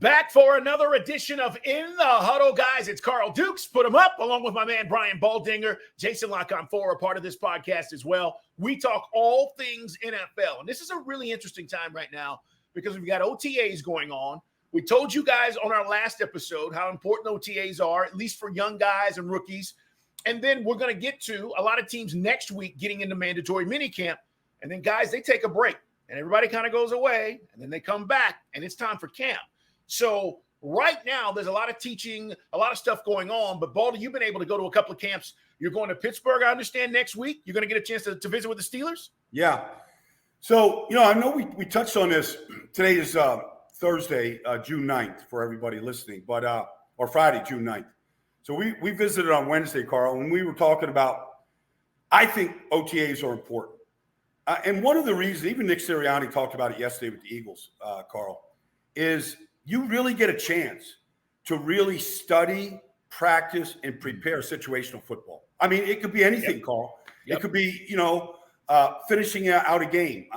Back for another edition of In the Huddle, guys. It's Carl Dukes. Put him up, along with my man, Brian Baldinger. Jason Canfora, part of this podcast as well. We talk all things NFL. And this is a really interesting time right now because we've got OTAs going on. We told you guys on our last episode how important OTAs are, at least for young guys and rookies. And then we're going to get to a lot of teams next week getting into mandatory minicamp. And then, guys, they take a break. And everybody kind of goes away. And then they come back, and it's time for camp. So right now, there's a lot of teaching, a lot of stuff going on. But, Baldy, you've been able to go to a couple of camps. You're going to Pittsburgh, I understand, next week. You're going to get a chance to visit with the Steelers? Yeah. So, I know we touched on this. Today is Thursday, June 9th, for everybody listening, but or Friday, June 9th. So we visited on Wednesday, Carl, and we were talking about, I think OTAs are important. And one of the reasons, even Nick Sirianni talked about it yesterday with the Eagles, Carl, is – you really get a chance to really study, practice, and prepare situational football. I mean, it could be anything, Carl. It could be, finishing out a game,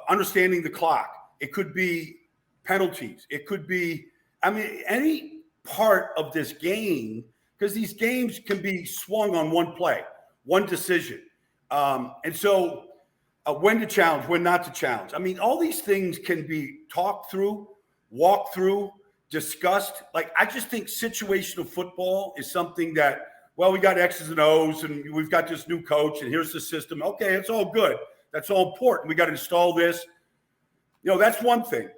understanding the clock. It could be penalties. It could be, any part of this game, because these games can be swung on one play, one decision. And so when to challenge, when not to challenge. I mean, all these things can be talked through, walked through, discussed. Like, I just think situational football is something that, well, we got X's and O's and we've got this new coach and here's the system. Okay, it's all good. That's all important. We got to install this. That's one thing.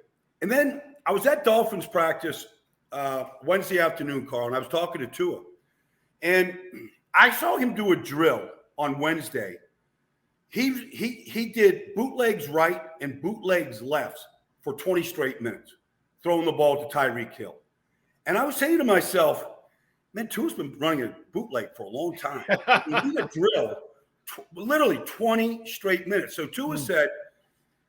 And then I was at Dolphins practice Wednesday afternoon, Carl, and I was talking to Tua. And I saw him do a drill on Wednesday. He did bootlegs right and bootlegs left for 20 straight minutes, throwing the ball to Tyreek Hill. And I was saying to myself, man, Tua's been running a bootleg for a long time. He did a drill, literally 20 straight minutes. So Tua said,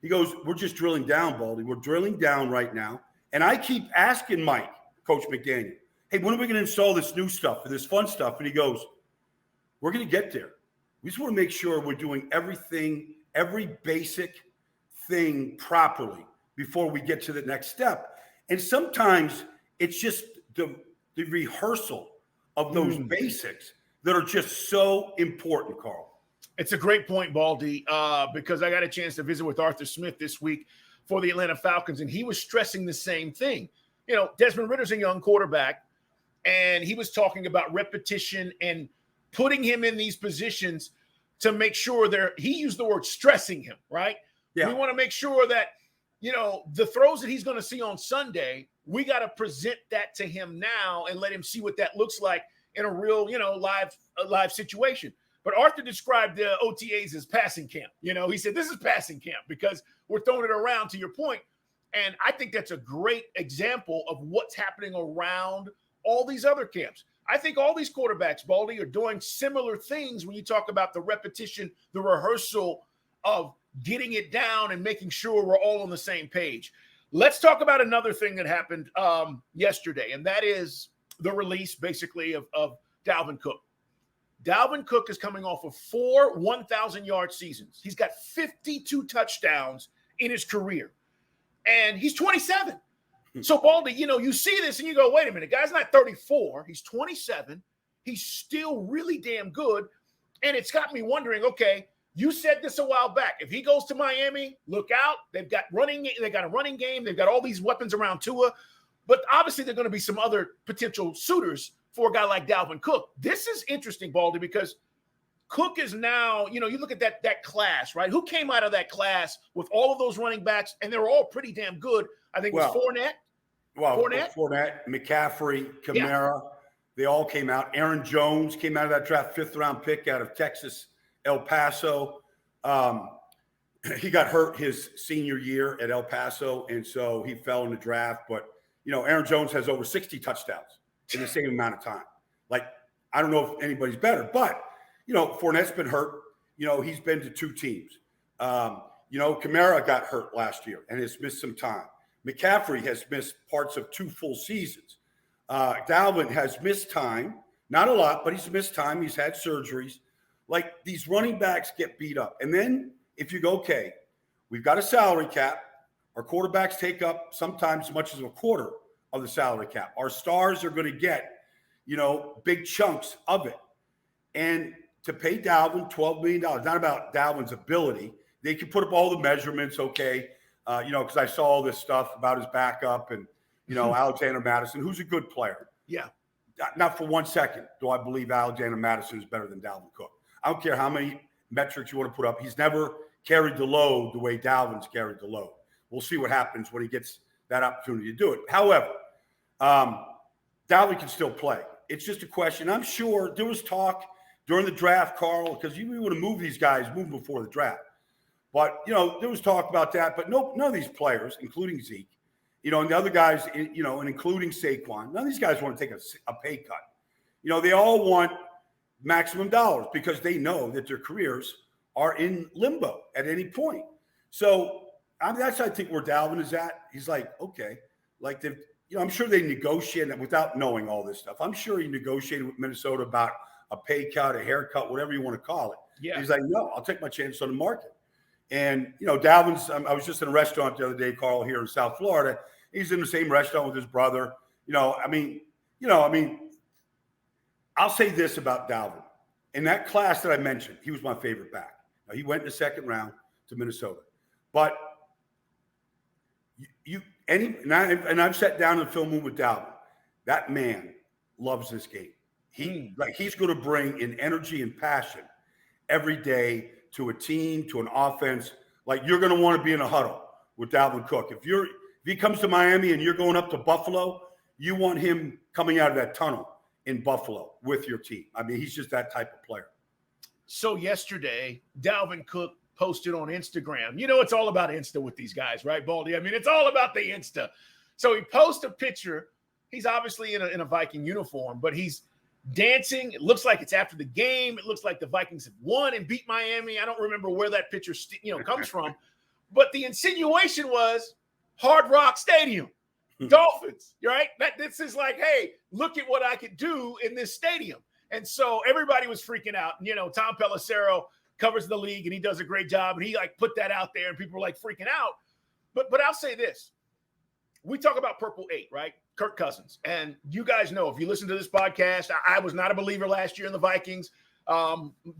he goes, we're just drilling down, Baldy. We're drilling down right now. And I keep asking Mike, Coach McDaniel, hey, when are we going to install this new stuff and this fun stuff? And he goes, we're going to get there. We just want to make sure we're doing everything, every basic thing properly before we get to the next step. And sometimes it's just the rehearsal of those basics that are just so important, Carl. It's a great point, Baldy, because I got a chance to visit with Arthur Smith this week for the Atlanta Falcons, and he was stressing the same thing. Desmond Ritter's a young quarterback, and he was talking about repetition and putting him in these positions to make sure he used the word stressing him, right? Yeah. We want to make sure that, the throws that he's going to see on Sunday, we got to present that to him now and let him see what that looks like in a real, live situation. But Arthur described the OTAs as passing camp. He said, this is passing camp because we're throwing it around, to your point. And I think that's a great example of what's happening around all these other camps. I think all these quarterbacks, Baldy, are doing similar things when you talk about the repetition, the rehearsal of getting it down and making sure we're all on the same page. Let's talk about another thing that happened yesterday, and that is the release, basically, of Dalvin Cook. Dalvin Cook is coming off of 4 1,000-yard seasons. He's got 52 touchdowns in his career, and he's 27. So, Baldy, you see this and you go, wait a minute, guy's not 34. He's 27. He's still really damn good. And it's got me wondering, okay, you said this a while back. If he goes to Miami, look out. They've got a running game. They've got all these weapons around Tua. But obviously there are going to be some other potential suitors for a guy like Dalvin Cook. This is interesting, Baldy, because Cook is now, you look at that class, right? Who came out of that class with all of those running backs? And they were all pretty damn good. I think it was Fournette. Fournette, McCaffrey, Kamara, they all came out. Aaron Jones came out of that draft, 5th-round pick out of Texas, El Paso. He got hurt his senior year at El Paso, and so he fell in the draft. But, Aaron Jones has over 60 touchdowns in the same amount of time. Like, I don't know if anybody's better, but, Fournette's been hurt. He's been to 2 teams. Kamara got hurt last year and has missed some time. McCaffrey has missed parts of 2 full seasons. Dalvin has missed time, not a lot, but he's missed time. He's had surgeries. Like, these running backs get beat up. And then if you go, okay, we've got a salary cap. Our quarterbacks take up sometimes as much as a quarter of the salary cap. Our stars are going to get, big chunks of it. And to pay Dalvin $12 million, not about Dalvin's ability. They can put up all the measurements, okay, because I saw all this stuff about his backup and, Alexander Madison, who's a good player. Yeah. Not for 1 second do I believe Alexander Madison is better than Dalvin Cook. I don't care how many metrics you want to put up. He's never carried the load the way Dalvin's carried the load. We'll see what happens when he gets that opportunity to do it. However, Dalvin can still play. It's just a question. I'm sure there was talk during the draft, Carl, because you would have moved these guys, moved before the draft. But, there was talk about that. But none of these players, including Zeke, and the other guys, and including Saquon, none of these guys want to take a pay cut. They all want maximum dollars because they know that their careers are in limbo at any point. So that's, I think, where Dalvin is at. He's like, okay, like I'm sure they negotiated without knowing all this stuff. I'm sure he negotiated with Minnesota about a pay cut, a haircut, whatever you want to call it. Yeah. He's like, no, I'll take my chance on the market. And, Dalvin's, I was just in a restaurant the other day, Carl, here in South Florida. He's in the same restaurant with his brother. I'll say this about Dalvin. In that class that I mentioned, he was my favorite back. Now, he went in the second round to Minnesota. But I've sat down in the film room with Dalvin. That man loves this game. He's going to bring in energy and passion every day to a team, to an offense. Like, you're going to want to be in a huddle with Dalvin Cook. If he comes to Miami and you're going up to Buffalo, you want him coming out of that tunnel in Buffalo with your team. I mean, he's just that type of player. So yesterday, Dalvin Cook posted on Instagram. It's all about Insta with these guys, right, Baldy? I mean, it's all about the Insta. So he posts a picture. He's obviously in a Viking uniform, but he's dancing. It looks like it's after the game. It looks like the Vikings have won and beat Miami. I don't remember where that picture comes from. But the insinuation was Hard Rock Stadium, Dolphins, right? This is like, hey, look at what I could do in this stadium. And so everybody was freaking out. Tom Pelissero covers the league and he does a great job. And he put that out there and people were freaking out. But I'll say this. We talk about Purple 8, right? Kirk Cousins. And you guys know, if you listen to this podcast, I was not a believer last year in the Vikings.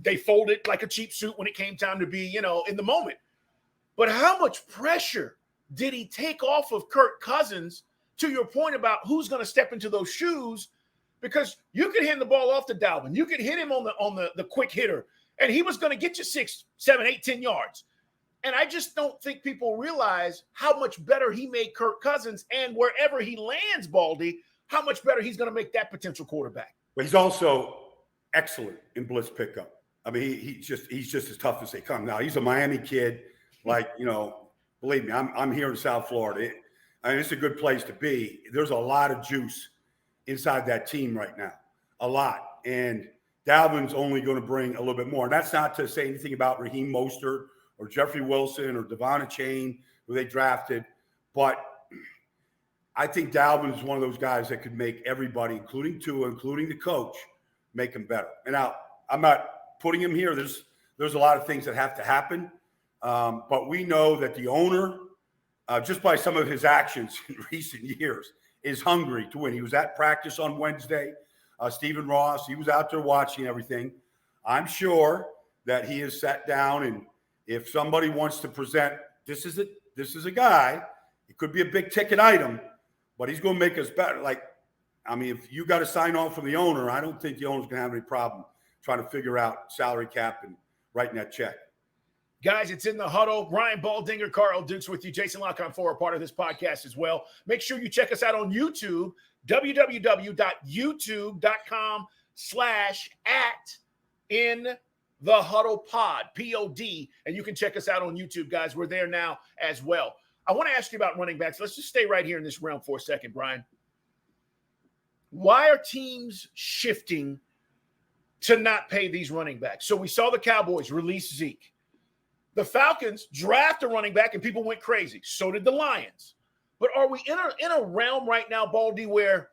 They folded like a cheap suit when it came time to be, in the moment. But how much pressure did he take off of Kirk Cousins, to your point about who's going to step into those shoes? Because you could hand the ball off to Dalvin. You could hit him on the quick hitter, and he was going to get you 6, 7, 8, 10 yards. And I just don't think people realize how much better he made Kirk Cousins, and wherever he lands, Baldy, how much better he's going to make that potential quarterback. But he's also excellent in blitz pickup. I mean, he's just as tough as they come. Now, he's a Miami kid. Believe me, I'm here in South Florida. It's a good place to be. There's a lot of juice inside that team right now, a lot. And Dalvin's only going to bring a little bit more. And that's not to say anything about Raheem Mostert or Jeffrey Wilson or Devon Achane, who they drafted. But I think Dalvin is one of those guys that could make everybody, including Tua, including the coach, make him better. And now, I'm not putting him here. There's a lot of things that have to happen. But we know that the owner, just by some of his actions in recent years, is hungry to win. He was at practice on Wednesday. Stephen Ross, he was out there watching everything. I'm sure that he has sat down, and if somebody wants to present, this is a guy, it could be a big ticket item, but he's going to make us better. If you got to sign off from the owner, I don't think the owner's going to have any problem trying to figure out salary cap and writing that check. Guys, it's in the huddle. Ryan Baldinger, Carl Dukes with you. Jason Canfora, part of this podcast as well. Make sure you check us out on YouTube, www.youtube.com/@InTheHuddlePod, P-O-D. And you can check us out on YouTube, guys. We're there now as well. I want to ask you about running backs. Let's just stay right here in this realm for a second, Brian. Why are teams shifting to not pay these running backs? So we saw the Cowboys release Zeke. The Falcons draft a running back and people went crazy. So did the Lions. But are we in a realm right now, Baldy, where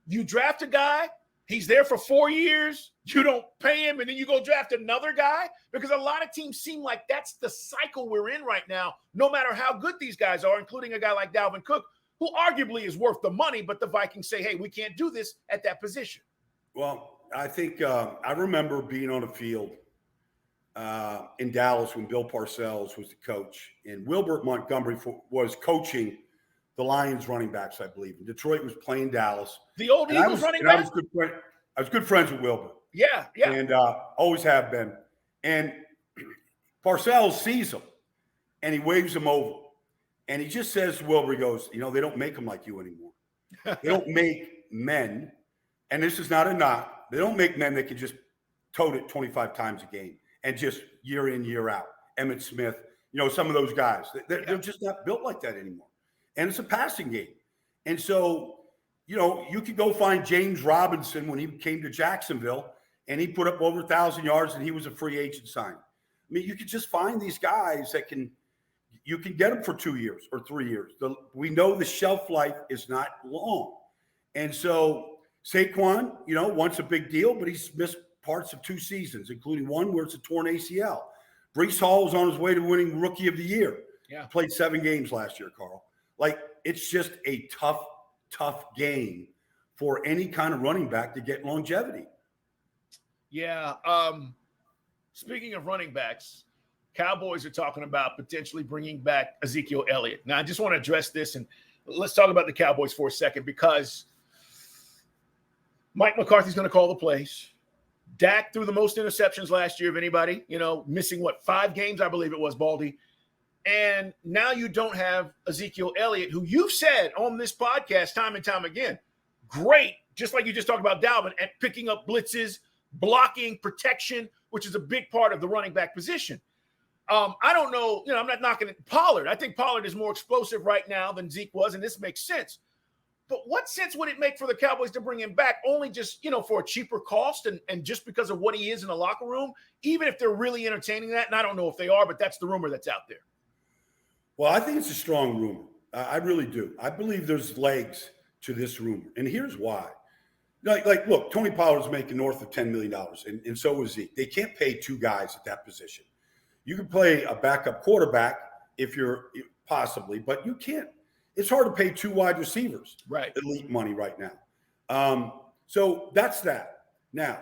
you draft a guy He's there for 4 years. You don't pay him, and then you go draft another guy? Because a lot of teams seem like that's the cycle we're in right now, no matter how good these guys are, including a guy like Dalvin Cook, who arguably is worth the money, but the Vikings say, hey, we can't do this at that position. Well, I think I remember being on a field in Dallas when Bill Parcells was the coach, and Wilbert Montgomery was coaching the Lions running backs, I believe. And Detroit was playing Dallas. The old Eagles running back? I was good friends with Wilbert. Yeah. And always have been. And Parcells sees him, and he waves him over. And he just says to Wilbur, he goes, they don't make them like you anymore. They don't make men, and this is not a knock, they don't make men that can just tote it 25 times a game and just year in, year out. Emmitt Smith, some of those guys. They're just not built like that anymore. And it's a passing game. And so, you could go find James Robinson when he came to Jacksonville, and he put up over 1,000 yards, and he was a free agent sign. I mean, you could just find these guys that you can get them for 2 years or 3 years. We know the shelf life is not long. And so Saquon, wants a big deal, but he's missed parts of 2 seasons, including one where it's a torn ACL. Breece Hall was on his way to winning Rookie of the Year. Yeah. Played 7 games last year, Carl. Like, it's just a tough game for any kind of running back to get longevity. Yeah. Speaking of running backs, Cowboys are talking about potentially bringing back Ezekiel Elliott. Now, I just want to address this, and let's talk about the Cowboys for a second, because Mike McCarthy's going to call the plays. Dak threw the most interceptions last year of anybody, missing 5 games, I believe it was, Baldy. And now you don't have Ezekiel Elliott, who you've said on this podcast time and time again, great, just like you just talked about Dalvin, at picking up blitzes, blocking, protection, which is a big part of the running back position. I don't know, I'm not knocking Pollard. I think Pollard is more explosive right now than Zeke was, and this makes sense. But what sense would it make for the Cowboys to bring him back only just, for a cheaper cost and just because of what he is in the locker room, even if they're really entertaining that? And I don't know if they are, but that's the rumor that's out there. Well, I think it's a strong rumor. I really do. I believe there's legs to this rumor. And here's why. Look, Tony Pollard's making north of $10 million, and so is Zeke. They can't pay 2 guys at that position. You can play a backup quarterback if you're possibly, but you can't. It's hard to pay 2 wide receivers, right? Elite money right now. So that's that. Now,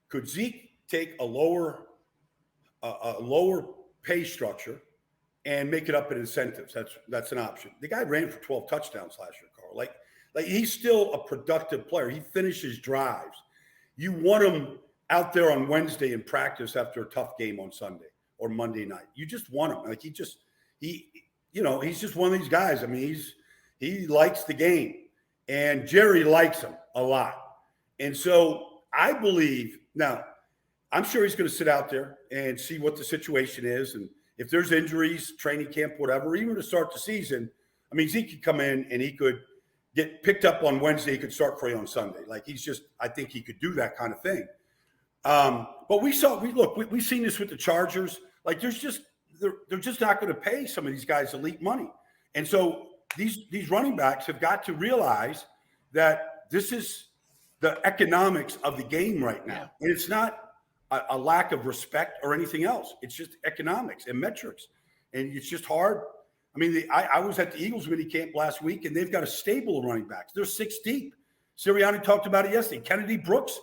could Zeke take a lower pay structure and make it up in incentives? That's an option. The guy ran for 12 touchdowns last year, Carl. Like he's still a productive player. He finishes drives. You want him out there on Wednesday in practice after a tough game on Sunday or Monday night. You just want him. Like he's just one of these guys. I mean, he likes the game, and Jerry likes him a lot. And so I believe now, I'm sure he's going to sit out there and see what the situation is. And if there's injuries, training camp, whatever, even to start the season, I mean, Zeke could come in and he could get picked up on Wednesday. He could start for you on Sunday. Like I think he could do that kind of thing. But we've seen this with the Chargers. Like they're just not going to pay some of these guys elite money. And so these running backs have got to realize that this is the economics of the game right now. Yeah. And it's not a lack of respect or anything else. It's just economics and metrics. And it's just hard. I mean, I was at the Eagles mini camp last week, and they've got a stable of running backs. They're 6 deep. Sirianni talked about it yesterday. Kennedy Brooks,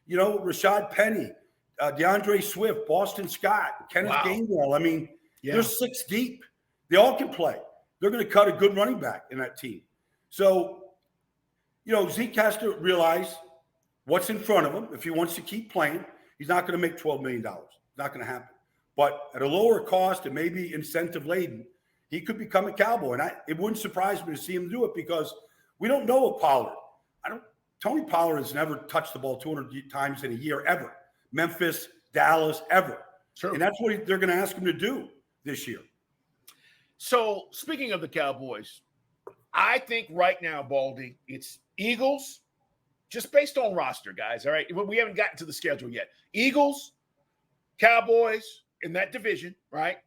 Rashad Penny, DeAndre Swift, Boston Scott, Kenneth Gainwell. I mean, they're 6 deep. They all can play. They're going to cut a good running back in that team. So, Zeke has to realize what's in front of him. If he wants to keep playing, he's not going to make $12 million. It's not going to happen. But at a lower cost and maybe incentive laden, he could become a Cowboy. And it wouldn't surprise me to see him do it because we don't know a Pollard. Tony Pollard has never touched the ball 200 times in a year ever. Memphis, Dallas, ever. Sure. And that's what they're going to ask him to do this year. So speaking of the Cowboys, I think right now, Baldy, it's Eagles, just based on roster, guys. All right. We haven't gotten to the schedule yet. Eagles, Cowboys in that division, right?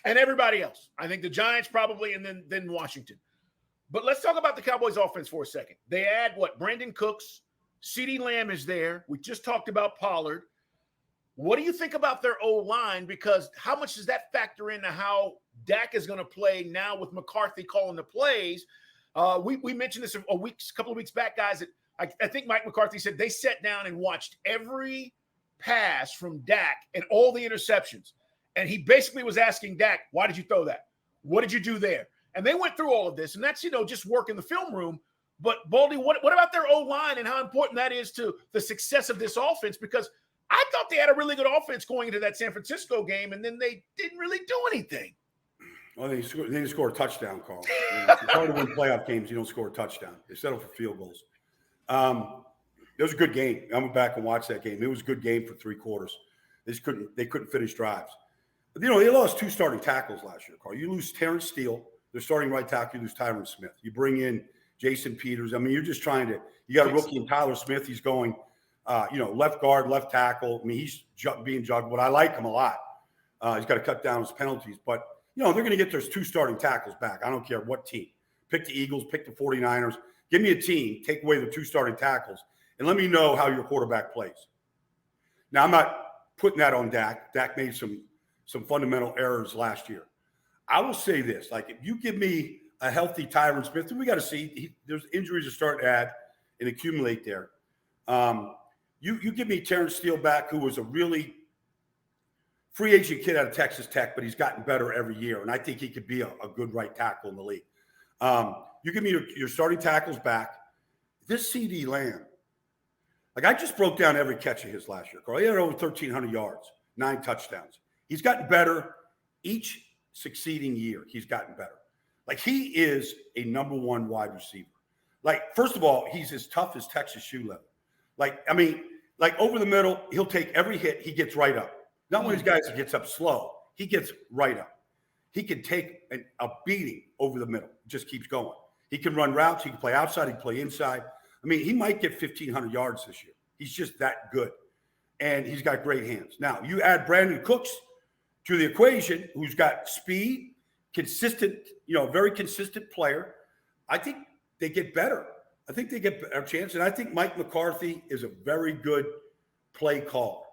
And everybody else. I think the Giants probably, and then Washington. But let's talk about the Cowboys offense for a second. They add Brandon Cooks, CeeDee Lamb is there. We just talked about Pollard. What do you think about their O-line? Because how much does that factor into how Dak is going to play now with McCarthy calling the plays? We mentioned this a couple of weeks back, guys. That I think Mike McCarthy said they sat down and watched every pass from Dak and all the interceptions. And he basically was asking Dak, why did you throw that? What did you do there? And they went through all of this. And that's, just work in the film room. But, Baldy, what about their O-line and how important that is to the success of this offense? Because I thought they had a really good offense going into that San Francisco game, and then they didn't really do anything. Well, they didn't score a touchdown, Carl. It's hard to win playoff games. You don't score a touchdown. They settle for field goals. It was a good game. I went back and watched that game. It was a good game for 3 quarters. They couldn't finish drives. But, they lost 2 starting tackles last year, Carl. You lose Terrence Steele, their starting right tackle. You lose Tyron Smith. You bring in Jason Peters. I mean, you're just trying to – you got a rookie in Tyler Smith. He's going, left guard, left tackle. I mean, he's being juggled, but I like him a lot. He's got to cut down his penalties. But, they're going to get those 2 starting tackles back. I don't care what team. Pick the Eagles, pick the 49ers. Give me a team, take away the 2 starting tackles, and let me know how your quarterback plays. Now, I'm not putting that on Dak. Dak made some fundamental errors last year. I will say this, if you give me a healthy Tyron Smith, and we got to see, there's injuries that start to add and accumulate there. You give me Terrence Steele back, who was a really free agent kid out of Texas Tech, but he's gotten better every year, and I think he could be a good right tackle in the league. You give me your starting tackles back. This CeeDee Lamb, I just broke down every catch of his last year, Carl. He had over 1,300 yards, 9 touchdowns. He's gotten better each succeeding year. He's gotten better. He is a number 1 wide receiver. First of all, he's as tough as Texas shoe leather. Over the middle, he'll take every hit. He gets right up. Not one of these guys that gets up slow. He gets right up. He can take a beating over the middle. Just keeps going. He can run routes. He can play outside. He can play inside. I mean, he might get 1,500 yards this year. He's just that good. And he's got great hands. Now, you add Brandon Cooks to the equation, who's got speed, consistent, very consistent player. I think they get better. I think they get a chance. And I think Mike McCarthy is a very good play caller.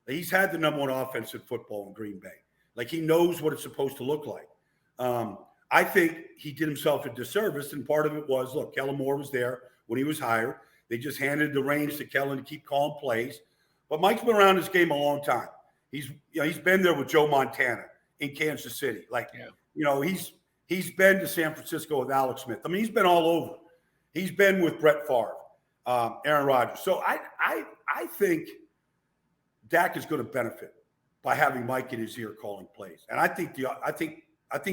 He's had the number 1 offense in football in Green Bay. He knows what it's supposed to look like. I think he did himself a disservice, and part of it was, look, Kellen Moore was there when he was hired. They just handed the reins to Kellen to keep calling plays. But Mike's been around this game a long time. He's been there with Joe Montana in Kansas City. He's been to San Francisco with Alex Smith. I mean, he's been all over. He's been with Brett Favre, Aaron Rodgers. So I think Dak is going to benefit by having Mike in his ear calling plays. And I think this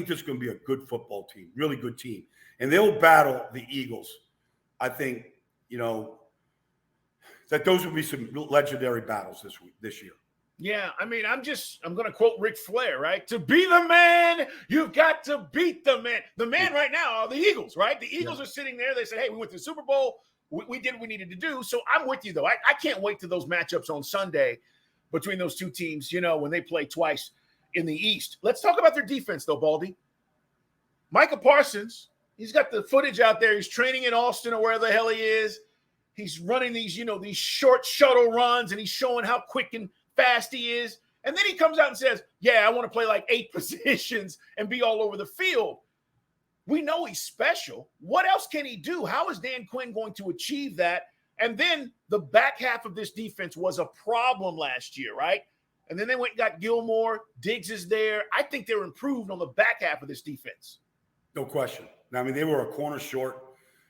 is going to be a good football team, really good team. And they'll battle the Eagles. I think, that those will be some legendary battles this year. Yeah, I mean, I'm going to quote Ric Flair, right? To be the man, you've got to beat the man. The man right now are the Eagles, right? The Eagles are sitting there. They said, hey, we went to the Super Bowl. We did what we needed to do. So I'm with you, though. I can't wait to those matchups on Sunday between those 2 teams, when they play twice in the East. Let's talk about their defense, though, Baldy. Micah Parsons, he's got the footage out there. He's training in Austin or where the hell he is. He's running these, these short shuttle runs, and he's showing how quick and fast he is. And then he comes out and says, yeah, I want to play 8 positions and be all over the field. We know he's special. What else can he do? How is Dan Quinn going to achieve that? And then the back half of this defense was a problem last year, right? And then they went and got Gilmore. Diggs is there. I think they're improved on the back half of this defense. No question. I mean, they were a corner short.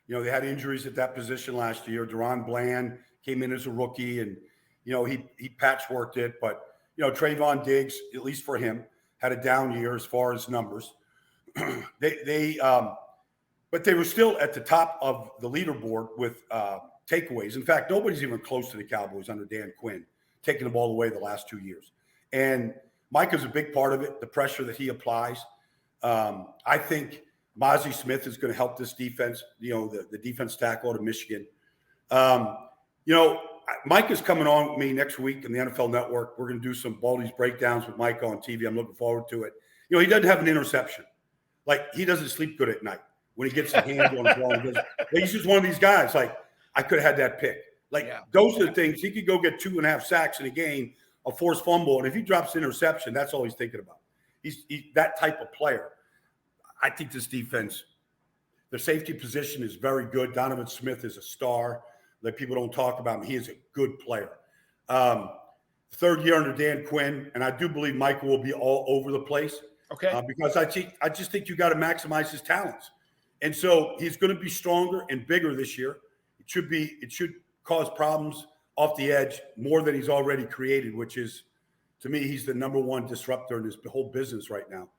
They had injuries at that position last year. Deron Bland came in as a rookie, and, he patchworked it. But, Trayvon Diggs, at least for him, had a down year as far as numbers. But they were still at the top of the leaderboard with takeaways. In fact, nobody's even close to the Cowboys under Dan Quinn, taking the ball away the last 2 years. And Mike is a big part of it, the pressure that he applies. I think Mozzie Smith is going to help this defense, the defense tackle out of Michigan. Mike is coming on with me next week in the NFL Network. We're going to do some Baldy's breakdowns with Mike on TV. I'm looking forward to it. He doesn't have an interception. He doesn't sleep good at night when he gets a hand on the ball. He's just one of these guys. I could have had that pick. Those are the things. He could go get 2.5 sacks in a game, a forced fumble, and if he drops an interception, that's all he's thinking about. He's that type of player. I think this defense, their safety position is very good. Donovan Smith is a star that people don't talk about him. He is a good player. Third year under Dan Quinn, and I do believe Michael will be all over the place. Okay. Because I just think you got to maximize his talents. And so he's going to be stronger and bigger this year. It should cause problems off the edge more than he's already created, which is, to me, he's the number one disruptor in this whole business right now.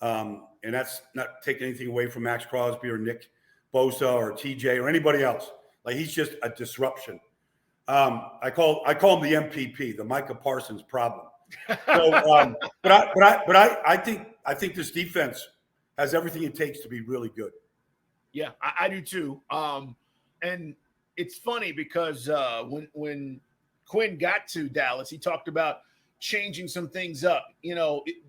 And that's not taking anything away from Max Crosby or Nick Bosa or TJ or anybody else. Like, he's just a disruption. I call him the MPP, the Micah Parsons problem. So, I think this defense has everything it takes to be really good. Yeah, I do too. And it's funny because when Quinn got to Dallas, he talked about changing some things up.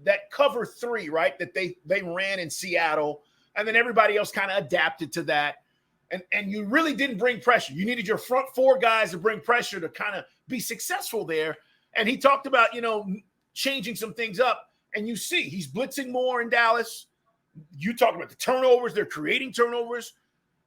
That cover 3, right, that they ran in Seattle, and then everybody else kind of adapted to that. And you really didn't bring pressure. You needed your front 4 guys to bring pressure to kind of be successful there. And he talked about, changing some things up. And you see he's blitzing more in Dallas. You talk about the turnovers. They're creating turnovers.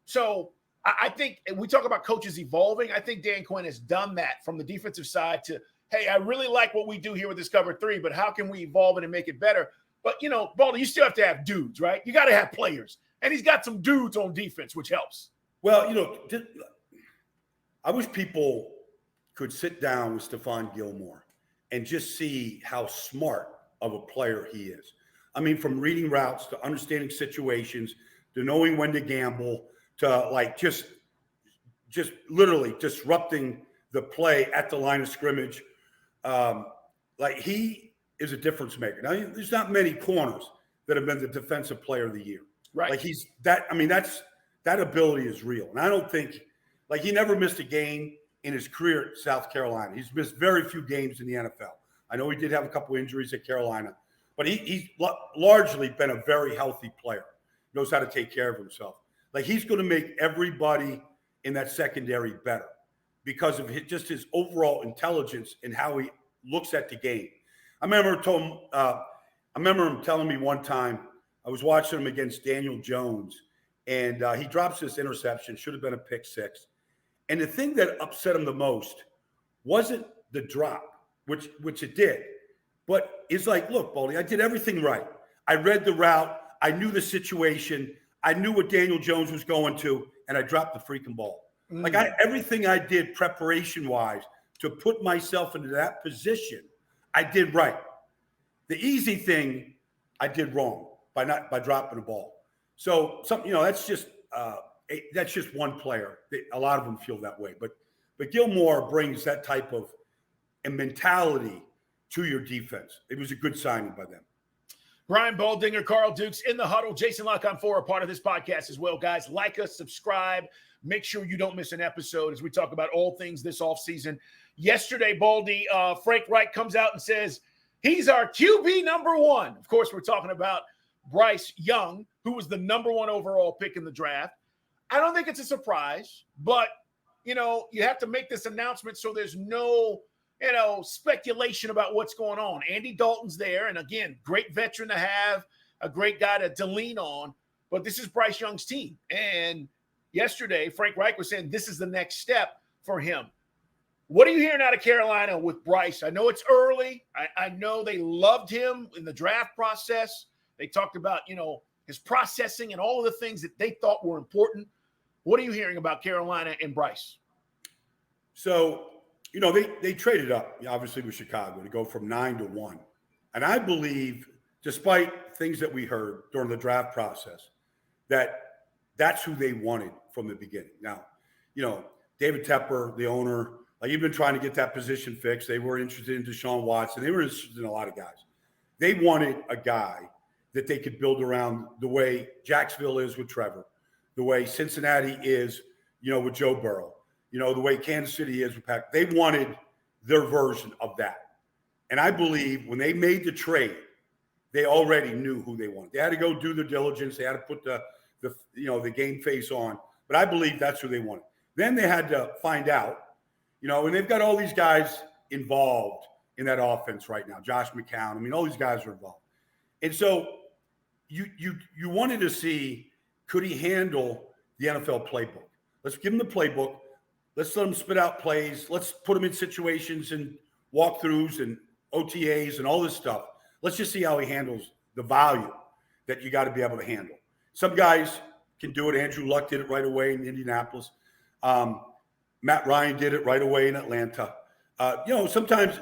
So I think we talk about coaches evolving. I think Dan Quinn has done that from the defensive side to, hey, I really like what we do here with this cover 3, but how can we evolve it and make it better? But, Baldy, you still have to have dudes, right? You got to have players. And he's got some dudes on defense, which helps. Well, I wish people could sit down with Stephon Gilmore and just see how smart of a player he is. I mean, from reading routes to understanding situations to knowing when to gamble to just literally disrupting the play at the line of scrimmage. He is a difference maker. Now, there's not many corners that have been the defensive player of the year. Right. That ability is real. And I don't think, he never missed a game in his career at South Carolina. He's missed very few games in the NFL. I know he did have a couple injuries at Carolina, but he's largely been a very healthy player, knows how to take care of himself. He's going to make everybody in that secondary better because of his overall intelligence and how he looks at the game. I remember him telling me one time, I was watching him against Daniel Jones, and he drops this interception, should have been a pick 6. And the thing that upset him the most wasn't the drop, which it did, but it's like, look, Baldy, I did everything right. I read the route. I knew the situation. I knew what Daniel Jones was going to, and I dropped the freaking ball. Everything I did preparation-wise to put myself into that position, I did right. The easy thing I did wrong by dropping the ball. So that's just one player. A lot of them feel that way, but Gilmore brings that type of a mentality to your defense. It was a good signing by them. Brian Baldinger, Carl Dukes in the huddle. Jason La Canfora, part of this podcast as well, guys. Like us, subscribe. Make sure you don't miss an episode as we talk about all things this offseason. Yesterday, Baldy, Frank Reich comes out and says he's our QB number 1. Of course, we're talking about Bryce Young, who was the number 1 overall pick in the draft. I don't think it's a surprise, but, you have to make this announcement so there's no, speculation about what's going on. Andy Dalton's there, and again, great veteran to have, a great guy to lean on, but this is Bryce Young's team. And yesterday, Frank Reich was saying this is the next step for him. What are you hearing out of Carolina with Bryce? I know it's early. I know they loved him in the draft process. They talked about, his processing and all of the things that they thought were important. What are you hearing about Carolina and Bryce? So, they traded up, obviously, with Chicago to go from 9 to 1. And I believe, despite things that we heard during the draft process, that's who they wanted from the beginning. Now, David Tepper, the owner, you've been trying to get that position fixed. They were interested in Deshaun Watson. They were interested in a lot of guys. They wanted a guy that they could build around the way Jacksonville is with Trevor, the way Cincinnati is, with Joe Burrow, the way Kansas City is with Patrick. They wanted their version of that. And I believe when they made the trade, they already knew who they wanted. They had to go do their diligence. They had to put the game face on. But I believe that's who they wanted. Then they had to find out, And they've got all these guys involved in that offense right now. Josh McCown. I mean, all these guys are involved. And so you wanted to see, could he handle the NFL playbook? Let's give him the playbook. Let's let him spit out plays. Let's put him in situations and walkthroughs and OTAs and all this stuff. Let's just see how he handles the volume that you got to be able to handle. Some guys can do it. Andrew Luck did it right away in Indianapolis. Matt Ryan did it right away in Atlanta. Sometimes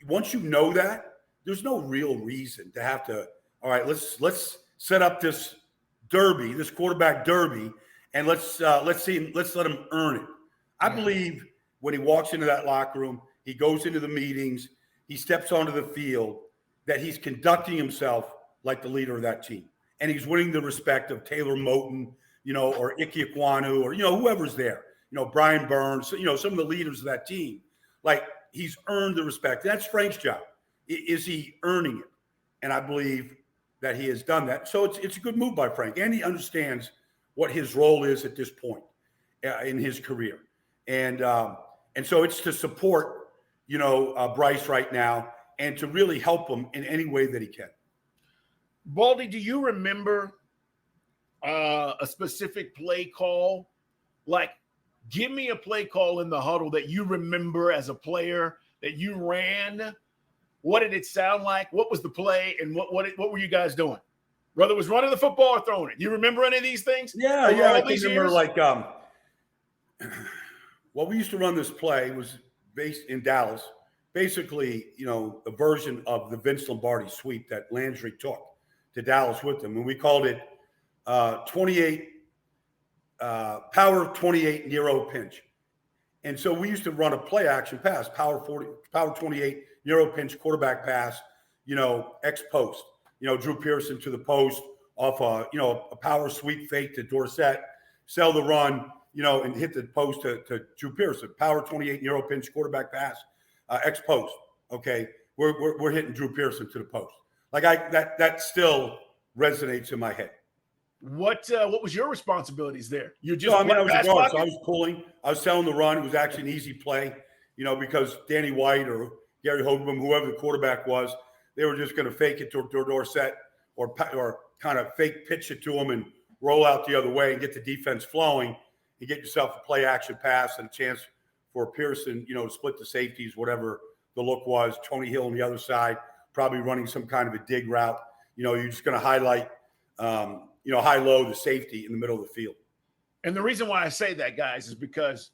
once you know that, there's no real reason to have to, all right, let's set up this derby, this quarterback derby, and let's let him earn it. I believe when he walks into that locker room, he goes into the meetings, he steps onto the field, that he's conducting himself like the leader of that team. And he's winning the respect of Taylor Moton, or Ike Ekwonu, or, whoever's there, Brian Burns, some of the leaders of that team. Like, he's earned the respect. That's Frank's job. Is he earning it? And I believe that he has done that. So it's a good move by Frank. And he understands what his role is at this point in his career. And so it's to support, Bryce right now and to really help him in any way that he can. Baldy, do you remember a specific play call? Like, give me a play call in the huddle that you remember as a player that you ran. What did it sound like? What was the play? And what were you guys doing? Whether it was running the football or throwing it. You remember any of these things? Yeah. I can remember we used to run this play was based in Dallas. Basically, a version of the Vince Lombardi sweep that Landry took to Dallas with him. And we called it 28 power 28 Nero pinch. And so we used to run a play action pass, power 28 Nero pinch quarterback pass, X post, Drew Pearson to the post off a power sweep fake to Dorsett, sell the run, and hit the post to Drew Pearson, power 28 Nero pinch quarterback pass, X post. Okay. We're hitting Drew Pearson to the post. Like that still resonates in my head. What was your responsibilities there? You just I was a guard, so I was pulling. I was selling the run. It was actually an easy play, because Danny White or Gary Hogan, whoever the quarterback was, they were just going to fake it to Dorsett or kind of fake pitch it to him and roll out the other way and get the defense flowing and get yourself a play action pass and a chance for Pearson, to split the safeties, whatever the look was. Tony Hill on the other side, probably running some kind of a dig route. You're just going to highlight, high-low the safety in the middle of the field. And the reason why I say that, guys, is because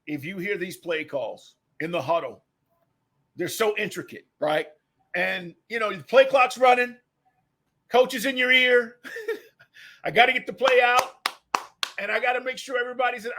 if you hear these play calls in the huddle, they're so intricate, right? And, the play clock's running, coach is in your ear. I got to get the play out, and I got to make sure everybody's –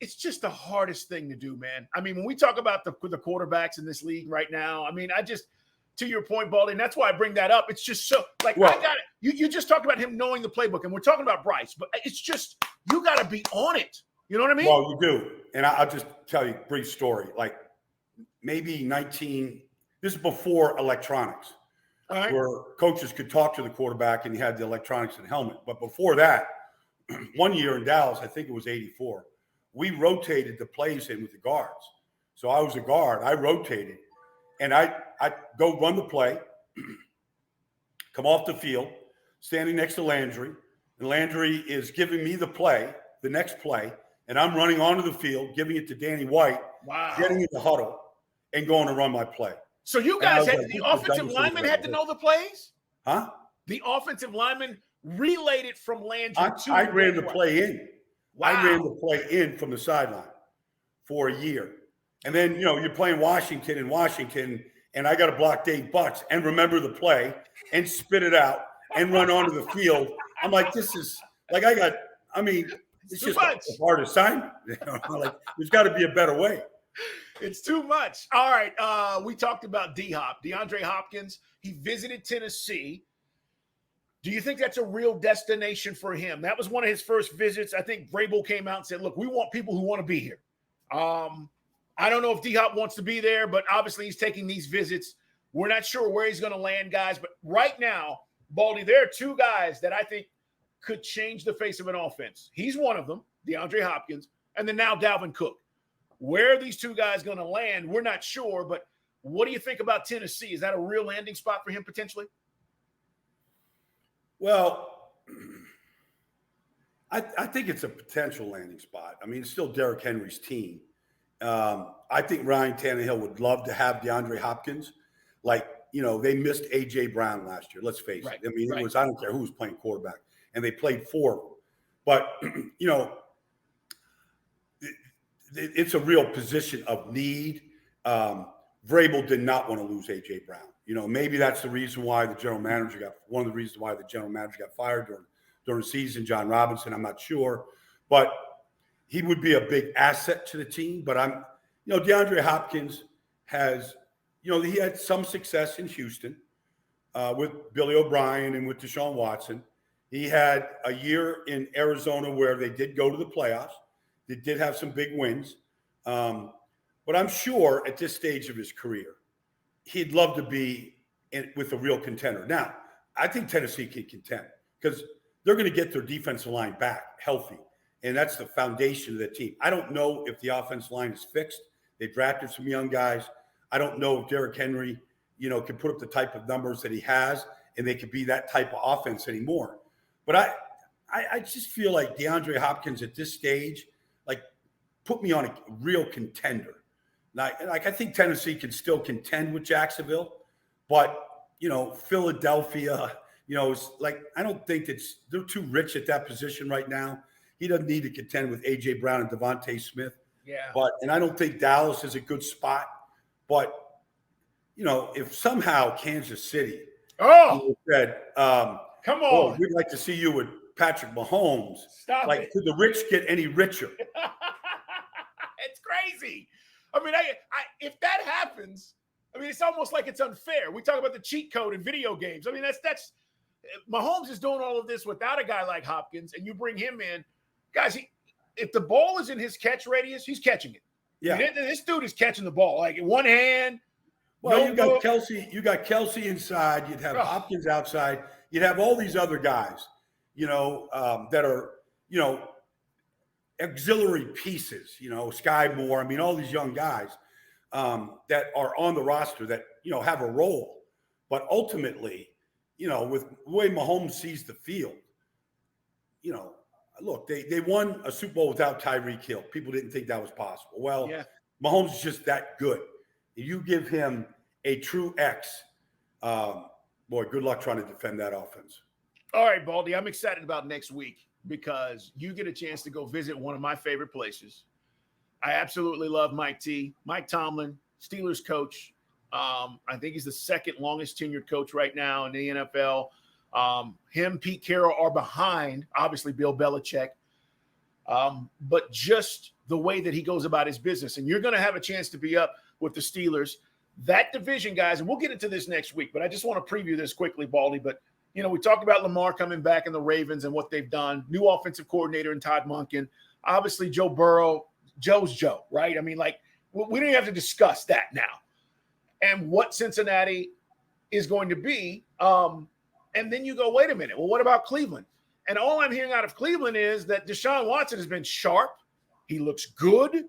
it's just the hardest thing to do, man. When we talk about the quarterbacks in this league right now, to your point, Baldy, and that's why I bring that up. It's just so I got it. You just talked about him knowing the playbook, and we're talking about Bryce, but it's just you got to be on it. You know what I mean? Well, you do, and I'll just tell you a brief story. Like maybe 19. This is before electronics, right, where coaches could talk to the quarterback, and he had the electronics and helmet. But before that, one year in Dallas, I think it was '84, we rotated the plays in with the guards. So I was a guard. I rotated. And I go run the play, come off the field, standing next to Landry. And Landry is giving me the play, the next play. And I'm running onto the field, giving it to Danny White, getting in the huddle, and going to run my play. So you guys the offensive lineman had to know the plays? Huh? The offensive lineman relayed it from Landry to I ran the play in. Wow. I ran the play in from the sideline for a year. And then, you're playing Washington, and I got to block Dave Butts and remember the play and spit it out and run onto the field. I'm like, this is like it's just a hard assignment. There's got to be a better way. It's too much. All right. We talked about D-Hop, DeAndre Hopkins. He visited Tennessee. Do you think that's a real destination for him? That was one of his first visits. I think Vrabel came out and said, look, we want people who want to be here. I don't know if D-Hop wants to be there, but obviously he's taking these visits. We're not sure where he's going to land, guys. But right now, Baldy, there are two guys that I think could change the face of an offense. He's one of them, DeAndre Hopkins, and then now Dalvin Cook. Where are these two guys going to land? We're not sure, but what do you think about Tennessee? Is that a real landing spot for him potentially? Well, I think it's a potential landing spot. I mean, it's still Derrick Henry's team. I think Ryan Tannehill would love to have DeAndre Hopkins. Like, they missed A.J. Brown last year. Let's face it. I mean, it was, I don't care who was playing quarterback, and they played 4. But, it's a real position of need. Vrabel did not want to lose A.J. Brown. Maybe that's the reason why one of the reasons why the general manager got fired during the season, John Robinson. I'm not sure. But he would be a big asset to the team. But DeAndre Hopkins has, he had some success in Houston with Billy O'Brien and with Deshaun Watson. He had a year in Arizona where they did go to the playoffs. They did have some big wins. But I'm sure at this stage of his career, he'd love to be with a real contender. Now, I think Tennessee can contend because they're going to get their defensive line back healthy. And that's the foundation of the team. I don't know if the offensive line is fixed. They drafted some young guys. I don't know if Derrick Henry, can put up the type of numbers that he has, and they could be that type of offense anymore. But I just feel like DeAndre Hopkins at this stage, put me on a real contender. I think Tennessee can still contend with Jacksonville, but, Philadelphia, it's I don't think they're too rich at that position right now. He doesn't need to contend with A.J. Brown and Devontae Smith. Yeah. And I don't think Dallas is a good spot. But, if somehow Kansas City said, come on, we'd like to see you with Patrick Mahomes. Stop it. Could the rich get any richer? It's crazy. I mean, if that happens, it's almost like it's unfair. We talk about the cheat code in video games. I mean, that's Mahomes is doing all of this without a guy like Hopkins, and you bring him in. Guys, if the ball is in his catch radius, he's catching it. Yeah. This dude is catching the ball in one hand. Well, you got Kelsey inside. You'd have Hopkins outside. You'd have all these other guys, that are, auxiliary pieces, Sky Moore. All these young guys that are on the roster that, have a role. But ultimately, with the way Mahomes sees the field, look, they won a Super Bowl without Tyreek Hill. People didn't think that was possible. Well, Mahomes is just that good. If you give him a true X, good luck trying to defend that offense. All right, Baldy, I'm excited about next week because you get a chance to go visit one of my favorite places. I absolutely love Mike Tomlin, Steelers coach. I think he's the second longest tenured coach right now in the NFL. Him, Pete Carroll are behind, obviously, Bill Belichick. But just the way that he goes about his business. And you're going to have a chance to be up with the Steelers. That division, guys, and we'll get into this next week, but I just want to preview this quickly, Baldy. But, we talked about Lamar coming back and the Ravens and what they've done. New offensive coordinator in Todd Monken. Obviously, Joe Burrow. Joe's Joe, right? We don't even have to discuss that now. And what Cincinnati is going to be. And then you go, wait a minute. Well, what about Cleveland? And all I'm hearing out of Cleveland is that Deshaun Watson has been sharp. He looks good.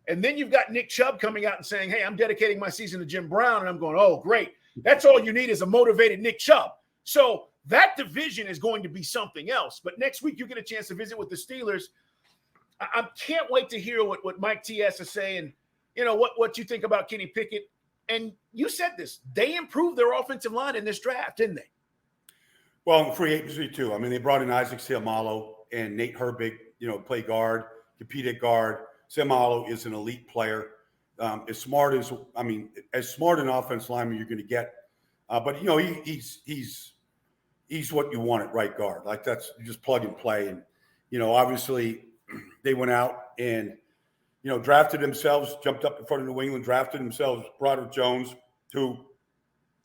And then you've got Nick Chubb coming out and saying, hey, I'm dedicating my season to Jim Brown. And I'm going, oh, great. That's all you need is a motivated Nick Chubb. So that division is going to be something else. But next week you get a chance to visit with the Steelers. I can't wait to hear what Mike T has to say and, what you think about Kenny Pickett. And you said this. They improved their offensive line in this draft, didn't they? Well, in free agency, too. They brought in Isaac Seumalo and Nate Herbig, play guard, compete at guard. Seumalo is an elite player. As smart an offensive lineman you're going to get. But, he's what you want at right guard. That's just plug and play. And, obviously they went out and, drafted themselves, jumped up in front of New England, drafted themselves Broderick Jones, who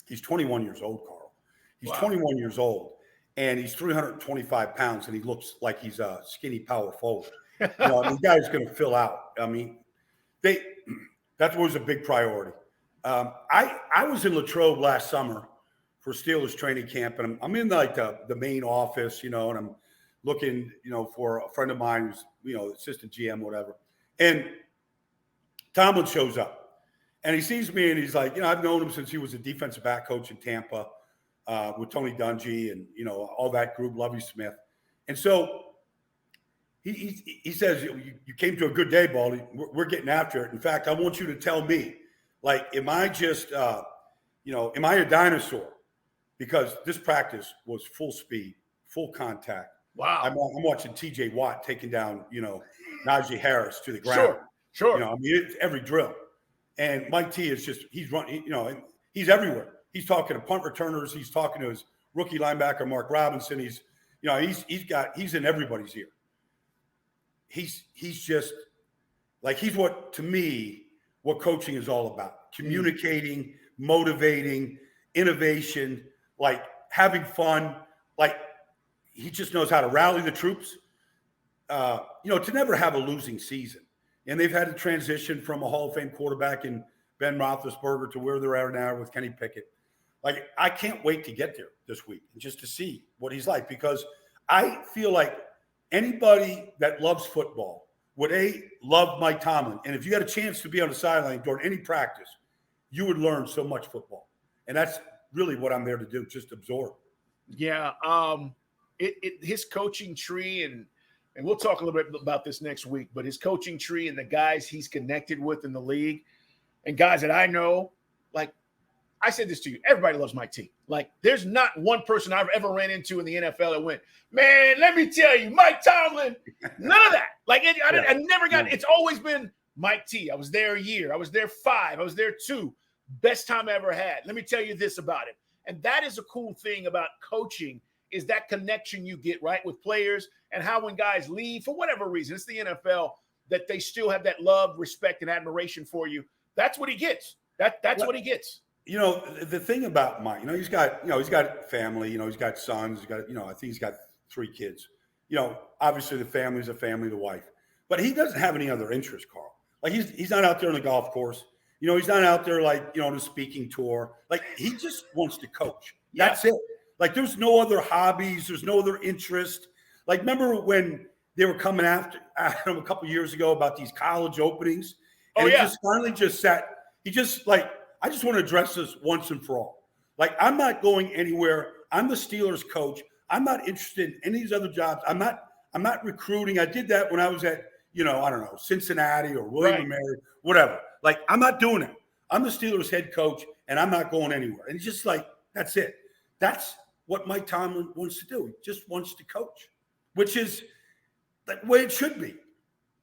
he's 21 years old, Carl. He's 21 years old, and he's 325 pounds, and he looks like he's a skinny power forward. The guy's going to fill out. That was a big priority. I was in Latrobe last summer for Steelers training camp, and I'm in the main office, and I'm looking, for a friend of mine who's, assistant GM, whatever. And Tomlin shows up, and he sees me, and he's like, I've known him since he was a defensive back coach in Tampa with Tony Dungy and, all that group, Lovie Smith. And so he says, you came to a good day, Baldy. We're getting after it. In fact, I want you to tell me, like, am I just, am I a dinosaur? Because this practice was full speed, full contact. Wow. I'm watching TJ Watt taking down, Najee Harris to the ground. Sure. It's every drill. And Mike T is just, he's running, he's everywhere. He's talking to punt returners. He's talking to his rookie linebacker, Mark Robinson. He's in everybody's ear. He's just like, he's what coaching is all about. Communicating, motivating, innovation, like having fun. Like, he just knows how to rally the troops, to never have a losing season. And they've had to transition from a Hall of Fame quarterback in Ben Roethlisberger to where they're at now with Kenny Pickett. Like, I can't wait to get there this week and just to see what he's like, because I feel like anybody that loves football would love Mike Tomlin. And if you had a chance to be on the sideline during any practice, you would learn so much football. And that's really what I'm there to do, just absorb. Yeah. His coaching tree, and we'll talk a little bit about this next week, but his coaching tree and the guys he's connected with in the league and guys that I know, like, I said this to you, everybody loves Mike T. Like, there's not one person I've ever ran into in the NFL that went, man, let me tell you, Mike Tomlin, none of that. Like, I never got, it's always been Mike T. I was there a year. I was there 5. I was there 2. Best time I ever had. Let me tell you this about it. And that is a cool thing about coaching, is that connection you get, right, with players, and how when guys leave for whatever reason, it's the NFL, that they still have that love, respect, and admiration for you. That's what he gets. That's what he gets. The thing about Mike, he's got family, he's got sons, I think he's got 3 kids. Obviously the family's a family, the wife. But he doesn't have any other interest, Carl. Like, he's not out there on the golf course. He's not out there like, on a speaking tour. Like, he just wants to coach. That's it. Like, there's no other hobbies. There's no other interest. Like, remember when they were coming after him a couple of years ago about these college openings? And he just finally just sat. He just, like, I just want to address this once and for all. Like, I'm not going anywhere. I'm the Steelers coach. I'm not interested in any of these other jobs. I'm not recruiting. I did that when I was at, I don't know, Cincinnati or William & Mary, whatever. Like, I'm not doing it. I'm the Steelers head coach, and I'm not going anywhere. And it's just like, that's it. That's what Mike Tomlin wants to do. He just wants to coach, which is the way it should be.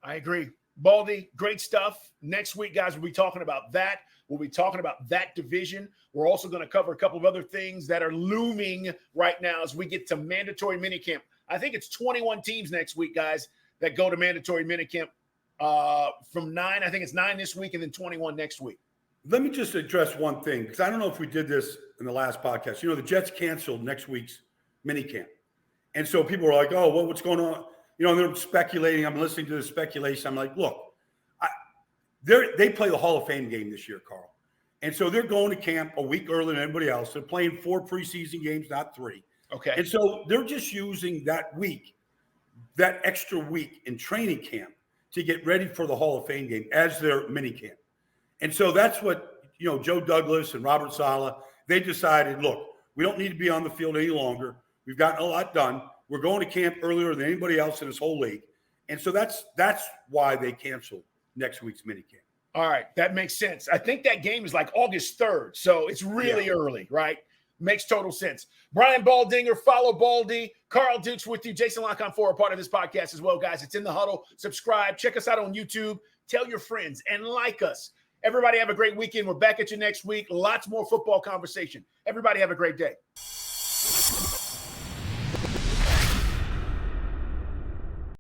I agree. Baldy, great stuff. Next week, guys, we'll be talking about that. We'll be talking about that division. We're also going to cover a couple of other things that are looming right now as we get to mandatory minicamp. I think it's 21 teams next week, guys, that go to mandatory minicamp from 9. I think it's 9 this week and then 21 next week. Let me just address one thing, because I don't know if we did this in the last podcast. The Jets canceled next week's minicamp. And so people were like, oh, well, what's going on? They're speculating. I'm listening to the speculation. I'm like, look, they play the Hall of Fame game this year, Carl. And so they're going to camp a week earlier than everybody else. They're playing 4 preseason games, not 3. Okay. And so they're just using that week, that extra week in training camp to get ready for the Hall of Fame game as their mini camp. And so that's what, Joe Douglas and Robert Saleh, they decided, look, we don't need to be on the field any longer. We've gotten a lot done. We're going to camp earlier than anybody else in this whole league. And so that's why they canceled next week's minicamp. All right. That makes sense. I think that game is like August 3rd. So it's really early, right? Makes total sense. Brian Baldinger, follow Baldy. Carl Dukes with you. Jason Canfora, part of this podcast as well, guys. It's in the Huddle. Subscribe. Check us out on YouTube. Tell your friends and like us. Everybody have a great weekend. We're back at you next week. Lots more football conversation. Everybody have a great day.